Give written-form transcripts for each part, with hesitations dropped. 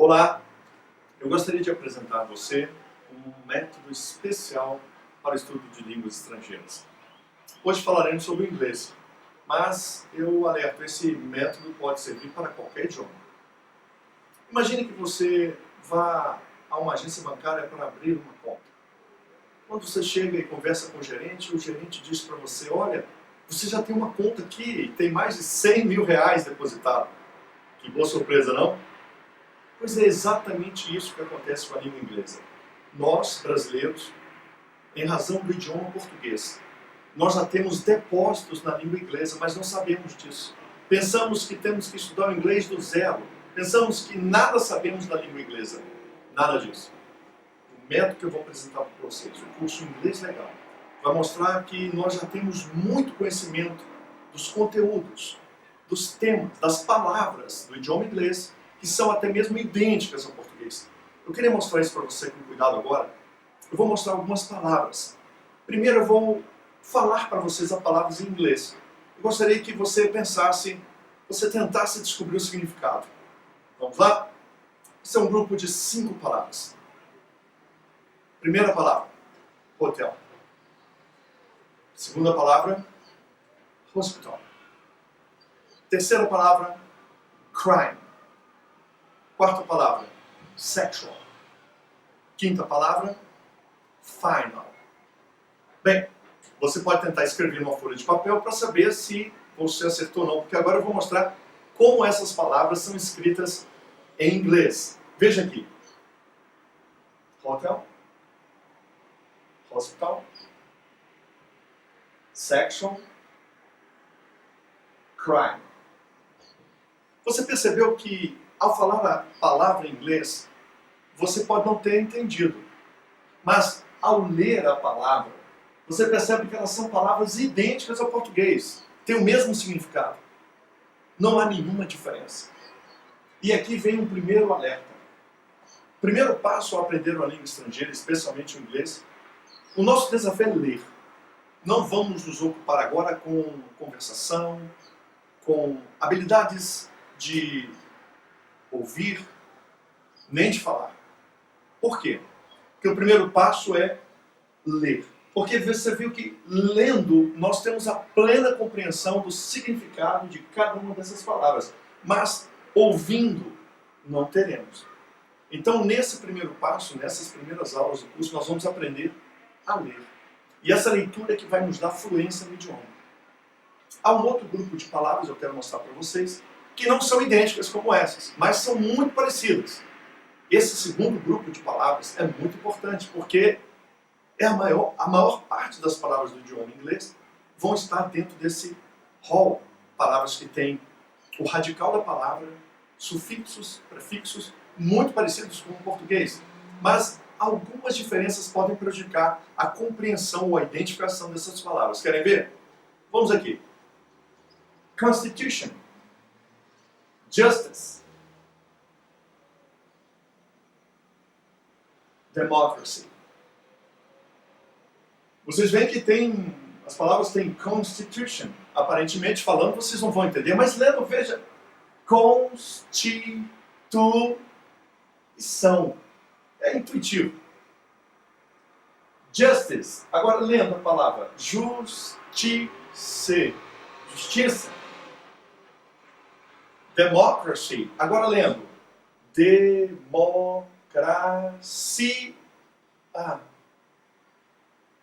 Olá, eu gostaria de apresentar a você um método especial para o estudo de línguas estrangeiras. Hoje falaremos sobre o inglês, mas eu alerto, esse método pode servir para qualquer idioma. Imagine que você vá a uma agência bancária para abrir uma conta. Quando você chega e conversa com o gerente diz para você: olha, você já tem uma conta aqui e tem mais de 100 mil reais depositado. Que boa surpresa, não? Pois é exatamente isso que acontece com a língua inglesa. Nós, brasileiros, em razão do idioma português, nós já temos depósitos na língua inglesa, mas não sabemos disso. Pensamos que temos que estudar o inglês do zero. Pensamos que nada sabemos da língua inglesa. Nada disso. O método que eu vou apresentar para vocês, o curso Inglês Legal, vai mostrar que nós já temos muito conhecimento dos conteúdos, dos temas, das palavras do idioma inglês, que são até mesmo idênticas ao português. Eu queria mostrar isso para você com cuidado agora. Eu vou mostrar algumas palavras. Primeiro eu vou falar para vocês as palavras em inglês. Eu gostaria que você pensasse, você tentasse descobrir o significado. Vamos lá? Esse é um grupo de 5 palavras. Primeira palavra, hotel. Segunda palavra, hospital. Terceira palavra, crime. Quarta palavra, sexual. Quinta palavra, final. Bem, você pode tentar escrever numa folha de papel para saber se você acertou ou não, porque agora eu vou mostrar como essas palavras são escritas em inglês. Veja aqui. Hotel, hospital, sexual, crime. Você percebeu que ao falar a palavra em inglês, você pode não ter entendido, mas ao ler a palavra, você percebe que elas são palavras idênticas ao português, têm o mesmo significado. Não há nenhuma diferença. E aqui vem um primeiro alerta. O primeiro passo ao aprender uma língua estrangeira, especialmente o inglês, o nosso desafio é ler. Não vamos nos ocupar agora com conversação, com habilidades de ouvir, nem de falar. Por quê? Porque o primeiro passo é ler. Porque você viu que lendo nós temos a plena compreensão do significado de cada uma dessas palavras. Mas ouvindo não teremos. Então nesse primeiro passo, nessas primeiras aulas do curso, nós vamos aprender a ler. E essa leitura é que vai nos dar fluência no idioma. Há um outro grupo de palavras, eu quero mostrar para vocês, que não são idênticas como essas, mas são muito parecidas. Esse segundo grupo de palavras é muito importante, porque é a maior parte das palavras do idioma inglês vão estar dentro desse hall. Palavras que têm o radical da palavra, sufixos, prefixos, muito parecidos com o português. Mas algumas diferenças podem prejudicar a compreensão ou a identificação dessas palavras. Querem ver? Vamos aqui. Constitution. Justice. Democracy. Vocês veem que as palavras têm constitution. Aparentemente falando, vocês não vão entender, mas lendo, veja. Constituição. É intuitivo. Justice. Agora lendo a palavra. Justiça. Justiça. Democracy. Agora lendo. Democracia.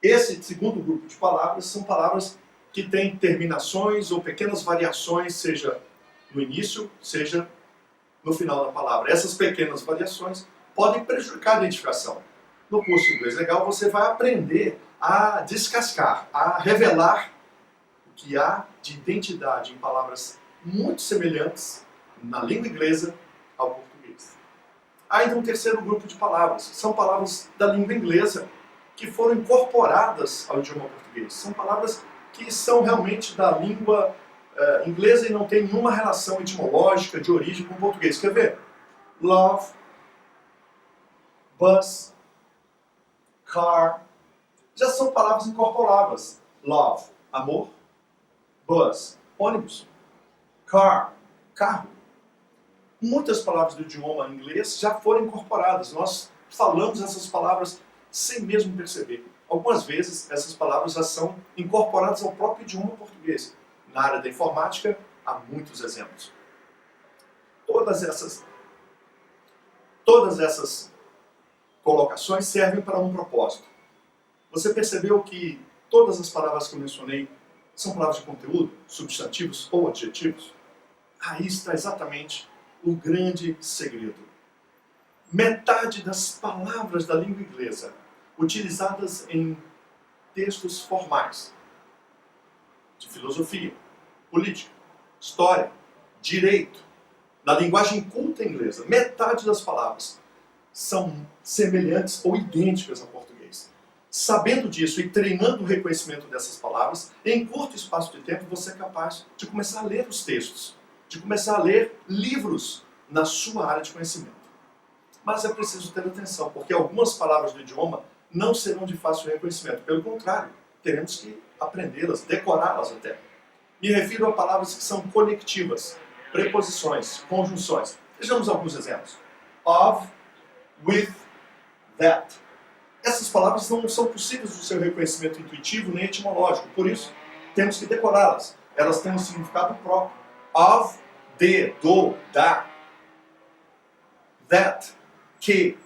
Esse segundo grupo de palavras são palavras que têm terminações ou pequenas variações, seja no início, seja no final da palavra. Essas pequenas variações podem prejudicar a identificação. No curso Inglês Legal você vai aprender a descascar, a revelar o que há de identidade em palavras muito semelhantes na língua inglesa ao português. Há ainda um terceiro grupo de palavras. São palavras da língua inglesa que foram incorporadas ao idioma português. São palavras que são realmente da língua inglesa e não tem nenhuma relação etimológica de origem com o português. Quer ver? Love, bus, car. Já são palavras incorporadas. Love, amor. Bus, ônibus. Car, carro. muitas palavras do idioma inglês já foram incorporadas. Nós falamos essas palavras sem mesmo perceber. Algumas vezes essas palavras já são incorporadas ao próprio idioma português. Na área da informática, há muitos exemplos. Todas essas colocações servem para um propósito. Você percebeu que todas as palavras que eu mencionei são palavras de conteúdo, substantivos ou adjetivos? Aí está exatamente o grande segredo. Metade das palavras da língua inglesa utilizadas em textos formais, de filosofia, política, história, direito, na linguagem culta inglesa, metade das palavras são semelhantes ou idênticas ao português. Sabendo disso e treinando o reconhecimento dessas palavras, em curto espaço de tempo você é capaz de começar a ler os textos, de começar a ler livros na sua área de conhecimento. Mas é preciso ter atenção, porque algumas palavras do idioma não serão de fácil reconhecimento. Pelo contrário, teremos que aprendê-las, decorá-las até. Me refiro a palavras que são conectivas, preposições, conjunções. Vejamos alguns exemplos. Of, with, that. Essas palavras não são possíveis do seu reconhecimento intuitivo nem etimológico, por isso temos que decorá-las. Elas têm um significado próprio. Of, de, do, da. That, que.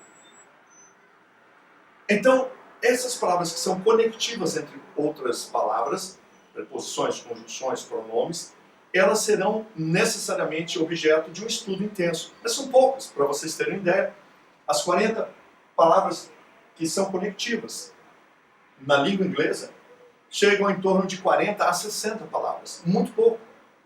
Então, essas palavras que são conectivas entre outras palavras, preposições, conjunções, pronomes, elas serão necessariamente objeto de um estudo intenso. Mas são poucas, para vocês terem ideia. As 40 palavras que são conectivas na língua inglesa chegam em torno de 40 a 60 palavras. Muito pouco.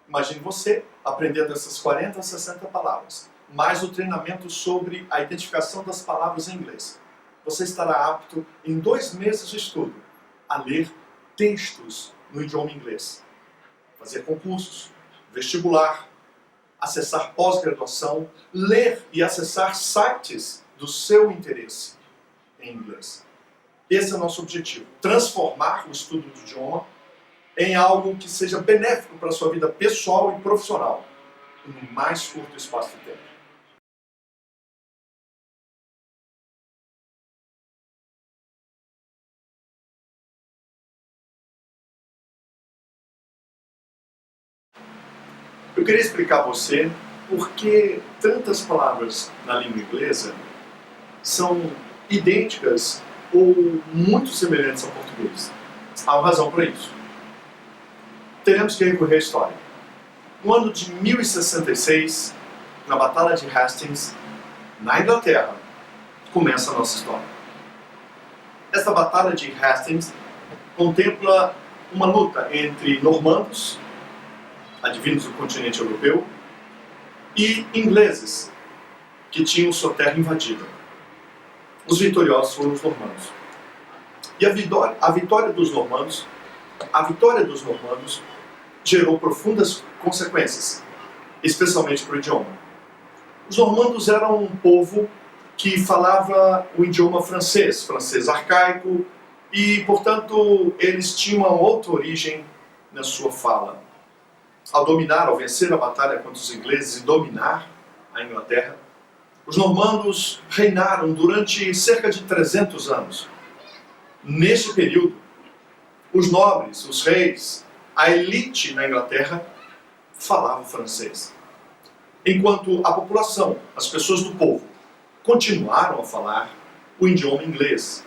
Imagine você aprendendo essas 40 a 60 palavras, mais o treinamento sobre a identificação das palavras em inglês. Você estará apto, em 2 meses de estudo, a ler textos no idioma inglês, fazer concursos, vestibular, acessar pós-graduação, ler e acessar sites do seu interesse em inglês. Esse é o nosso objetivo, transformar o estudo do idioma em algo que seja benéfico para a sua vida pessoal e profissional, no mais curto espaço de tempo. Eu queria explicar a você por que tantas palavras na língua inglesa são idênticas ou muito semelhantes ao português. Há uma razão para isso. Teremos que recorrer à história. No ano de 1066, na Batalha de Hastings, na Inglaterra, começa a nossa história. Esta Batalha de Hastings contempla uma luta entre normandos, advindos do continente europeu, e ingleses, que tinham sua terra invadida. Os vitoriosos foram os normandos. E a vitória dos normandos gerou profundas consequências, especialmente para o idioma. Os normandos eram um povo que falava o idioma francês arcaico, e, portanto, eles tinham uma outra origem na sua fala. Ao vencer a batalha contra os ingleses e dominar a Inglaterra, os normandos reinaram durante cerca de 300 anos. Neste período, os nobres, os reis, a elite na Inglaterra falavam francês. Enquanto a população, as pessoas do povo, continuaram a falar o idioma inglês.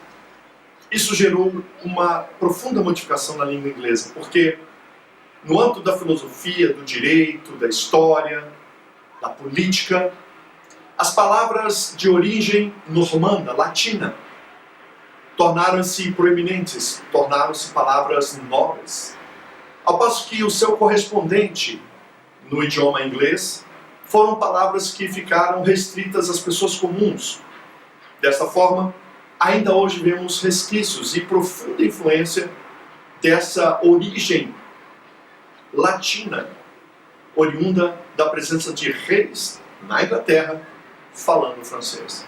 Isso gerou uma profunda modificação na língua inglesa, porque no âmbito da filosofia, do direito, da história, da política, as palavras de origem normanda, latina, tornaram-se proeminentes, tornaram-se palavras nobres. Ao passo que o seu correspondente no idioma inglês foram palavras que ficaram restritas às pessoas comuns. Desta forma, ainda hoje vemos resquícios e profunda influência dessa origem latina, oriunda da presença de reis na Inglaterra falando francês.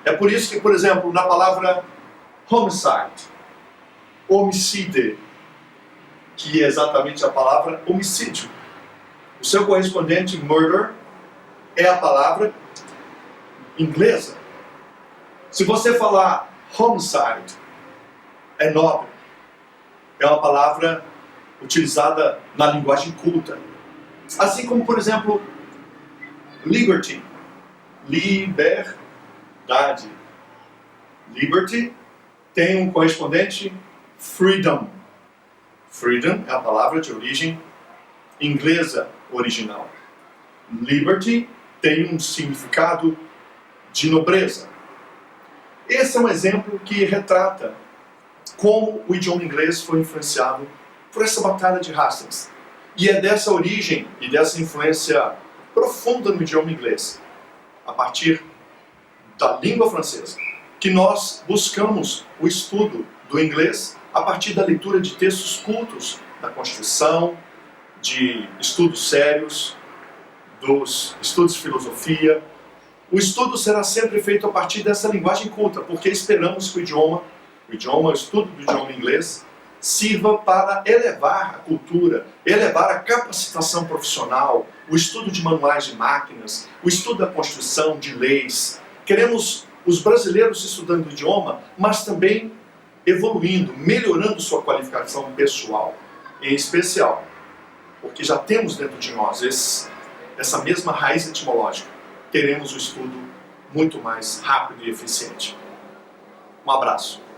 É por isso que, por exemplo, na palavra homicide, homicide, que é exatamente a palavra homicídio, o seu correspondente murder é a palavra inglesa. Se você falar homicide, é nobre. É uma palavra utilizada na linguagem culta. Assim como, por exemplo, liberty. Liberdade. Liberty tem um correspondente freedom. Freedom é a palavra de origem inglesa original. Liberty tem um significado de nobreza. Esse é um exemplo que retrata como o idioma inglês foi influenciado por essa batalha de Hastings. E é dessa origem e dessa influência profunda no idioma inglês, a partir da língua francesa, que nós buscamos o estudo do inglês a partir da leitura de textos cultos da Constituição, de estudos sérios, dos estudos de filosofia. O estudo será sempre feito a partir dessa linguagem culta, porque esperamos que o estudo do idioma inglês, sirva para elevar a cultura, elevar a capacitação profissional, o estudo de manuais de máquinas, o estudo da Constituição, de leis. Queremos os brasileiros estudando o idioma, mas também evoluindo, melhorando sua qualificação pessoal, em especial, porque já temos dentro de nós essa mesma raiz etimológica. Teremos o estudo muito mais rápido e eficiente. Um abraço.